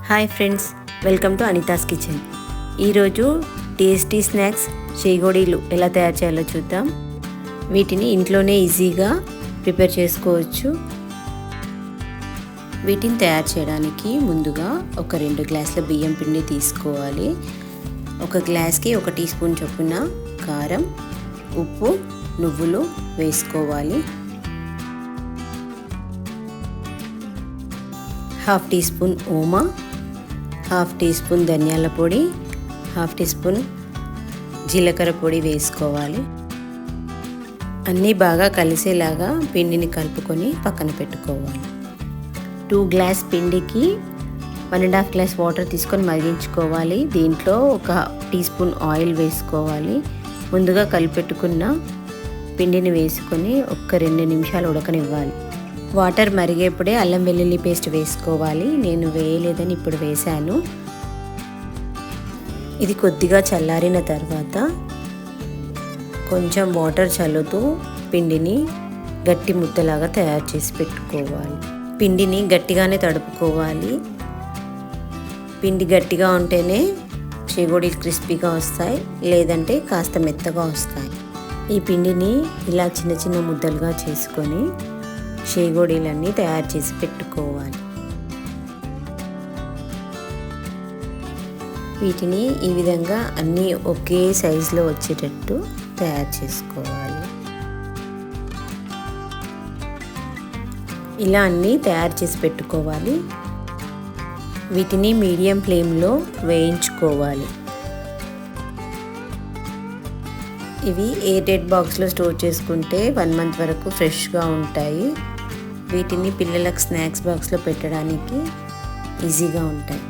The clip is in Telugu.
Hi friends, welcome to Anita's kitchen. ఈరోజు టేస్టీ స్నాక్స్ చేగోడీలు ఎలా తయారు చేయాలో చూద్దాం. వీటిని ఇంట్లోనే ఈజీగా ప్రిపేర్ చేసుకోవచ్చు. వీటిని తయారు చేయడానికి ముందుగా ఒక 2 గ్లాసుల బియ్యం పిండి తీసుకోవాలి. ఒక గ్లాస్కి 1 టీ స్పూన్ చొప్పున కారం, ఉప్పు, నువ్వులు వేసుకోవాలి. 1/2 టీ స్పూన్ ఓమా, 1/2 టీ స్పూన్ ధనియాల పొడి, 1/2 టీ స్పూన్ జీలకర్ర పొడి వేసుకోవాలి. అన్నీ బాగా కలిసేలాగా పిండిని కలుపుకొని పక్కన పెట్టుకోవాలి. 2 గ్లాస్ పిండికి 1.5 గ్లాస్ వాటర్ తీసుకొని మరిగించుకోవాలి. దీంట్లో 1 టీ స్పూన్ ఆయిల్ వేసుకోవాలి. ముందుగా కలిపెట్టుకున్న పిండిని వేసుకొని 1-2 నిమిషాలు ఉడకనివ్వాలి. వాటర్ మరిగేప్పుడే అల్లం వెల్లుల్లి పేస్ట్ వేసుకోవాలి. నేను వేయలేదని ఇప్పుడు వేసాను. ఇది కొద్దిగా చల్లారిన తర్వాత కొంచెం వాటర్ చల్లుతూ పిండిని గట్టి ముద్దలాగా తయారు చేసి పెట్టుకోవాలి. పిండిని గట్టిగానే తడుపుకోవాలి. పిండి గట్టిగా ఉంటేనే చేగోడీలు క్రిస్పీగా వస్తాయి, లేదంటే కాస్త మెత్తగా వస్తాయి. ఈ పిండిని ఇలా చిన్న చిన్న ముద్దలుగా చేసుకొని చేగోడీలన్నీ తయారు చేసి పెట్టుకోవాలి. వీటిని ఈ విధంగా అన్నీ ఒకే సైజులో వచ్చేటట్టు తయారు చేసుకోవాలి. ఇలా అన్నీ తయారు చేసి పెట్టుకోవాలి. వీటిని మీడియం ఫ్లేమ్లో వేయించుకోవాలి. ఇవి ఎయిర్టైట్ బాక్స్లో స్టోర్ చేసుకుంటే 1 మంత్ వరకు ఫ్రెష్గా ఉంటాయి. వీటిని పిల్లలకు స్నాక్స్ బాక్స్లో పెట్టడానికి ఈజీగా ఉంటాయి.